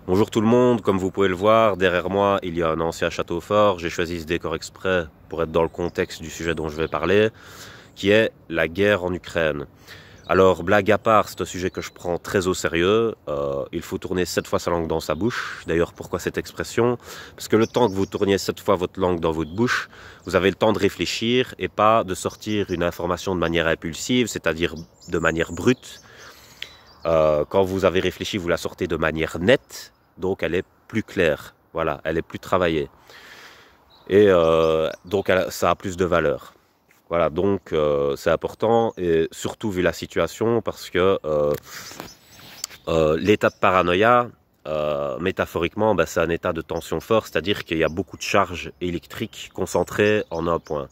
Bonjour tout le monde, comme vous pouvez le voir, derrière moi il y a un ancien château fort. J'ai choisi ce décor exprès pour être dans le contexte du sujet dont je vais parler, qui est la guerre en Ukraine. Alors blague à part, c'est un sujet que je prends très au sérieux. Il faut tourner 7 fois sa langue dans sa bouche. D'ailleurs, pourquoi cette expression? Parce que le temps que vous tourniez 7 fois votre langue dans votre bouche, vous avez le temps de réfléchir et pas de sortir une information de manière impulsive, c'est-à-dire de manière brute. Quand vous avez réfléchi, vous la sortez de manière nette, donc elle est plus claire, voilà, elle est plus travaillée. Et donc ça a plus de valeur. Voilà, donc c'est important, et surtout vu la situation, parce que l'état de paranoïa, métaphoriquement, c'est un état de tension fort, c'est-à-dire qu'il y a beaucoup de charges électriques concentrées en un point.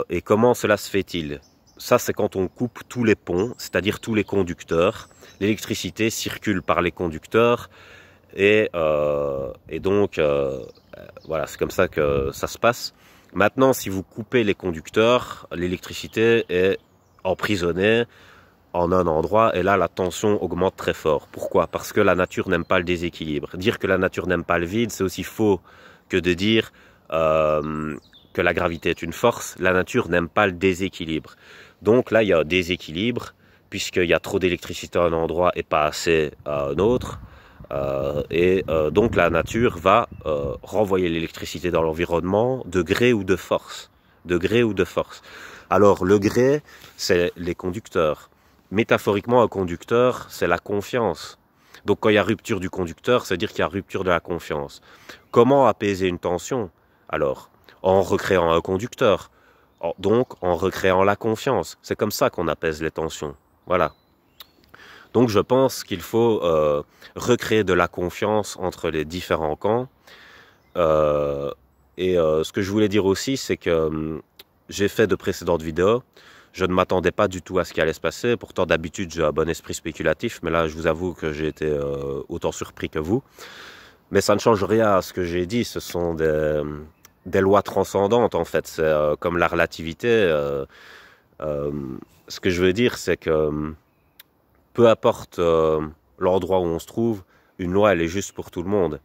Et comment cela se fait-il? Ça, c'est quand on coupe tous les ponts, c'est-à-dire tous les conducteurs. L'électricité circule par les conducteurs et donc, voilà, c'est comme ça que ça se passe. Maintenant, si vous coupez les conducteurs, l'électricité est emprisonnée en un endroit et là, la tension augmente très fort. Pourquoi? Parce que la nature n'aime pas le déséquilibre. Dire que la nature n'aime pas le vide, c'est aussi faux que de dire que la gravité est une force. La nature n'aime pas le déséquilibre. Donc là, il y a un déséquilibre, puisqu'il y a trop d'électricité à un endroit et pas assez à un autre. Donc la nature va renvoyer l'électricité dans l'environnement de gré ou de force. De gré ou de force. Alors le gré, c'est les conducteurs. Métaphoriquement, un conducteur, c'est la confiance. Donc quand il y a rupture du conducteur, c'est-à-dire qu'il y a rupture de la confiance. Comment apaiser une tension? Alors, en recréant un conducteur. Donc, en recréant la confiance. C'est comme ça qu'on apaise les tensions. Voilà. Donc, je pense qu'il faut recréer de la confiance entre les différents camps. Ce que je voulais dire aussi, c'est que j'ai fait de précédentes vidéos. Je ne m'attendais pas du tout à ce qui allait se passer. Pourtant, d'habitude, j'ai un bon esprit spéculatif. Mais là, je vous avoue que j'ai été autant surpris que vous. Mais ça ne change rien à ce que j'ai dit. Ce sont des lois transcendantes, en fait. C'est comme la relativité. Ce que je veux dire, c'est que peu importe l'endroit où on se trouve, une loi, elle est juste pour tout le monde.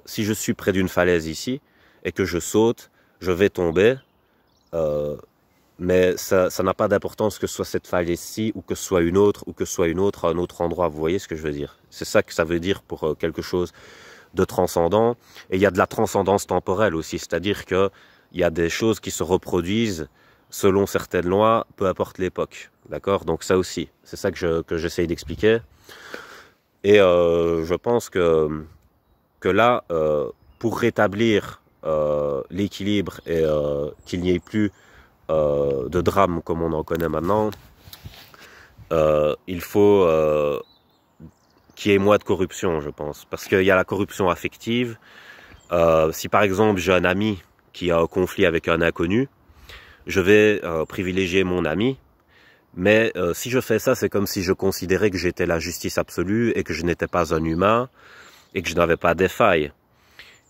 Si je suis près d'une falaise ici et que je saute, je vais tomber. Mais ça n'a pas d'importance que ce soit cette falaise-ci ou que ce soit une autre ou que ce soit une autre à un autre endroit. Vous voyez ce que je veux dire? C'est ça que ça veut dire pour quelque chose de transcendant. Et il y a de la transcendance temporelle aussi, c'est-à-dire que il y a des choses qui se reproduisent selon certaines lois, peu importe l'époque. D'accord? Donc ça aussi, c'est ça que j'essaye d'expliquer. Et je pense que là, pour rétablir l'équilibre et qu'il n'y ait plus de drame comme on en connaît maintenant, il faut qu'il y ait moins de corruption, je pense. Parce qu'il y a la corruption affective. Si par exemple j'ai un ami qui a un conflit avec un inconnu, je vais privilégier mon ami. Mais si je fais ça, c'est comme si je considérais que j'étais la justice absolue et que je n'étais pas un humain et que je n'avais pas des failles.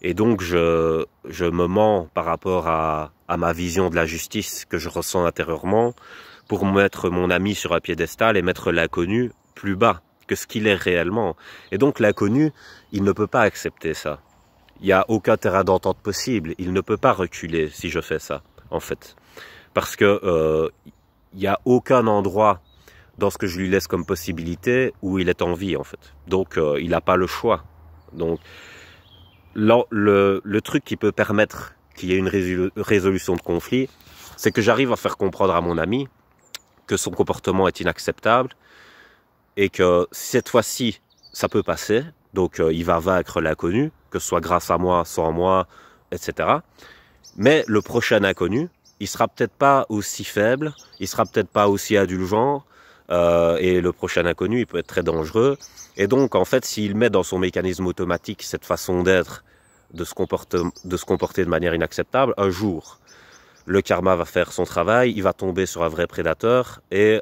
Et donc je me mens par rapport à ma vision de la justice que je ressens intérieurement pour mettre mon ami sur un piédestal et mettre l'inconnu plus bas que ce qu'il est réellement. Et donc l'inconnu, il ne peut pas accepter ça. Il n'y a aucun terrain d'entente possible. Il ne peut pas reculer si je fais ça, en fait. Parce que il n'y a aucun endroit dans ce que je lui laisse comme possibilité où il est en vie, en fait. Donc il n'a pas le choix. Donc le truc qui peut permettre qu'il y ait une résolution de conflit, c'est que j'arrive à faire comprendre à mon ami que son comportement est inacceptable et que cette fois-ci, ça peut passer. Donc il va vaincre l'inconnu, que ce soit grâce à moi, sans moi, etc. Mais le prochain inconnu, il sera peut-être pas aussi faible, il sera peut-être pas aussi indulgent, et le prochain inconnu, il peut être très dangereux. Et donc, en fait, s'il met dans son mécanisme automatique cette façon d'être, de se comporter de manière inacceptable, un jour, le karma va faire son travail, il va tomber sur un vrai prédateur et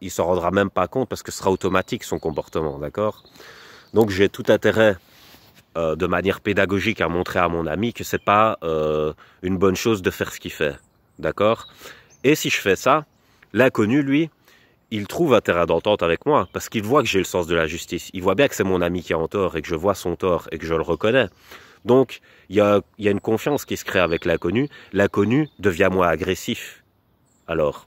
il s'en rendra même pas compte parce que ce sera automatique son comportement, d'accord? Donc, j'ai tout intérêt de manière pédagogique à montrer à mon ami que c'est pas une bonne chose de faire ce qu'il fait, d'accord? Et si je fais ça, l'inconnu, lui, il trouve un terrain d'entente avec moi parce qu'il voit que j'ai le sens de la justice. Il voit bien que c'est mon ami qui est en tort et que je vois son tort et que je le reconnais. Donc, il y a une confiance qui se crée avec l'inconnu. L'inconnu devient moins agressif. Alors,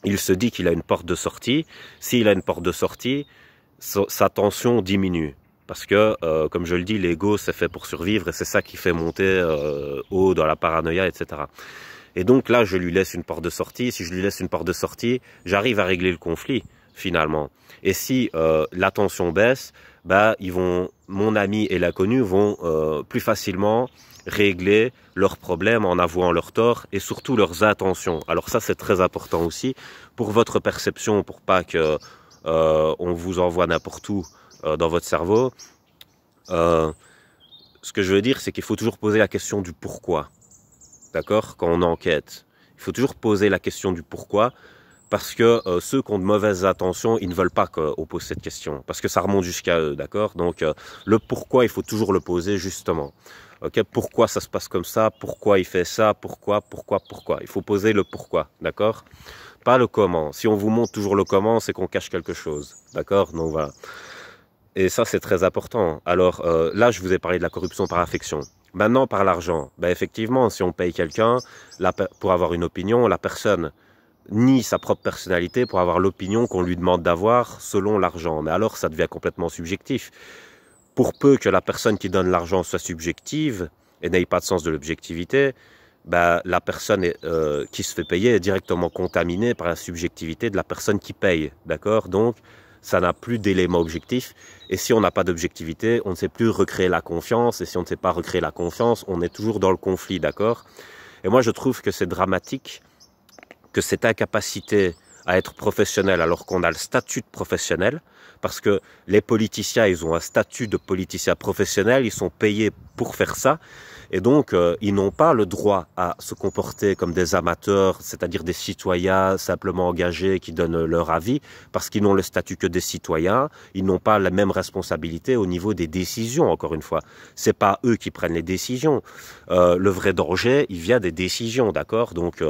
il se dit qu'il a une porte de sortie. S'il a une porte de sortie, sa tension diminue. Parce que, comme je le dis, l'ego, c'est fait pour survivre et c'est ça qui fait monter haut dans la paranoïa, etc. Et donc là, je lui laisse une porte de sortie. Si je lui laisse une porte de sortie, j'arrive à régler le conflit, finalement. Et si la tension baisse, bah, mon ami et l'inconnu vont plus facilement régler leurs problèmes en avouant leurs torts et surtout leurs intentions. Alors ça, c'est très important aussi pour votre perception, pour pas que on vous envoie n'importe où dans votre cerveau. Ce que je veux dire, c'est qu'il faut toujours poser la question du pourquoi. D'accord? Quand on enquête, il faut toujours poser la question du pourquoi, parce que ceux qui ont de mauvaises intentions, ils ne veulent pas qu'on pose cette question, parce que ça remonte jusqu'à eux, d'accord? Donc le pourquoi, il faut toujours le poser justement. Ok? Pourquoi ça se passe comme ça? Pourquoi il fait ça? Pourquoi? Il faut poser le pourquoi, d'accord? Pas le comment. Si on vous montre toujours le comment, c'est qu'on cache quelque chose, d'accord? Donc voilà. Et ça, c'est très important. Alors là, je vous ai parlé de la corruption par affection. Maintenant, par l'argent, ben effectivement, si on paye quelqu'un pour avoir une opinion, la personne nie sa propre personnalité pour avoir l'opinion qu'on lui demande d'avoir selon l'argent. Mais alors, ça devient complètement subjectif. Pour peu que la personne qui donne l'argent soit subjective et n'ait pas de sens de l'objectivité, ben, la personne qui se fait payer est directement contaminée par la subjectivité de la personne qui paye. D'accord? Donc, ça n'a plus d'éléments objectifs. Et si on n'a pas d'objectivité, on ne sait plus recréer la confiance. Et si on ne sait pas recréer la confiance, on est toujours dans le conflit, d'accord? Et moi, je trouve que c'est dramatique que cette incapacité à être professionnel alors qu'on a le statut de professionnel, parce que les politiciens, ils ont un statut de politicien professionnel, ils sont payés pour faire ça, et donc ils n'ont pas le droit à se comporter comme des amateurs, c'est-à-dire des citoyens simplement engagés qui donnent leur avis, parce qu'ils n'ont le statut que des citoyens, ils n'ont pas la même responsabilité au niveau des décisions, encore une fois. C'est pas eux qui prennent les décisions. Le vrai danger, il vient des décisions, d'accord? Donc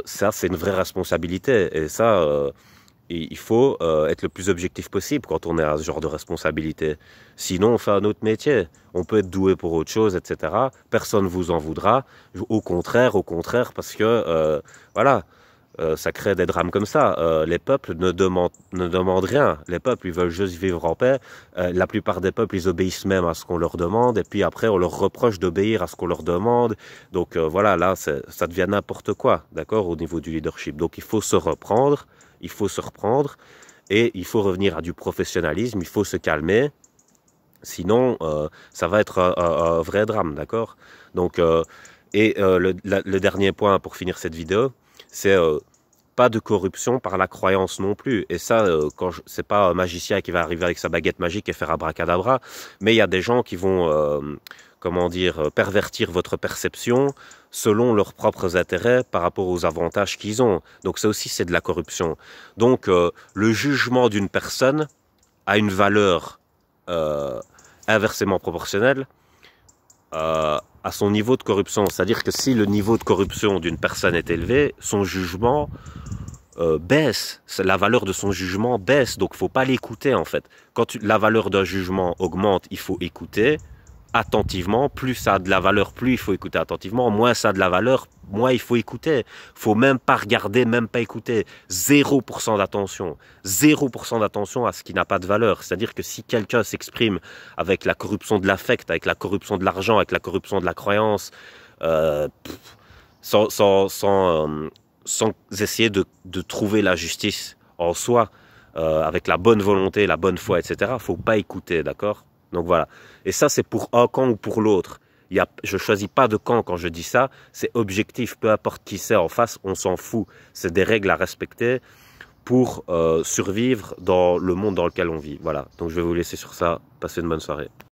ça, c'est une vraie responsabilité. Et ça, il faut être le plus objectif possible quand on est à ce genre de responsabilité. Sinon, on fait un autre métier. On peut être doué pour autre chose, etc. Personne ne vous en voudra. Au contraire, parce que, voilà, ça crée des drames comme ça. Les peuples ne demandent rien. Les peuples, ils veulent juste vivre en paix. La plupart des peuples, ils obéissent même à ce qu'on leur demande. Et puis après, on leur reproche d'obéir à ce qu'on leur demande. Donc voilà, là, ça devient n'importe quoi, d'accord, au niveau du leadership. Donc il faut se reprendre. Et il faut revenir à du professionnalisme. Il faut se calmer. Sinon, ça va être un vrai drame, d'accord? Donc, le dernier point pour finir cette vidéo, c'est pas de corruption par la croyance non plus. Et ça, c'est pas un magicien qui va arriver avec sa baguette magique et faire abracadabra, mais il y a des gens qui vont, comment dire, pervertir votre perception selon leurs propres intérêts par rapport aux avantages qu'ils ont. Donc ça aussi, c'est de la corruption. Donc le jugement d'une personne a une valeur inversement proportionnelle à son niveau de corruption. C'est-à-dire que si le niveau de corruption d'une personne est élevé, son jugement baisse. La valeur de son jugement baisse. Donc, il ne faut pas l'écouter, en fait. Quand la valeur d'un jugement augmente, il faut écouter attentivement. Plus ça a de la valeur, plus il faut écouter attentivement. Moins ça a de la valeur, moins il faut écouter. Il faut même pas regarder, même pas écouter. 0% d'attention. 0% d'attention à ce qui n'a pas de valeur. C'est-à-dire que si quelqu'un s'exprime avec la corruption de l'affect, avec la corruption de l'argent, avec la corruption de la croyance, sans essayer de trouver la justice en soi, avec la bonne volonté, la bonne foi, etc., faut pas écouter, d'accord? Donc voilà. Et ça, c'est pour un camp ou pour l'autre. Je choisis pas de camp quand je dis ça. C'est objectif, peu importe qui c'est en face, on s'en fout. C'est des règles à respecter pour survivre dans le monde dans lequel on vit. Voilà. Donc je vais vous laisser sur ça. Passez une bonne soirée.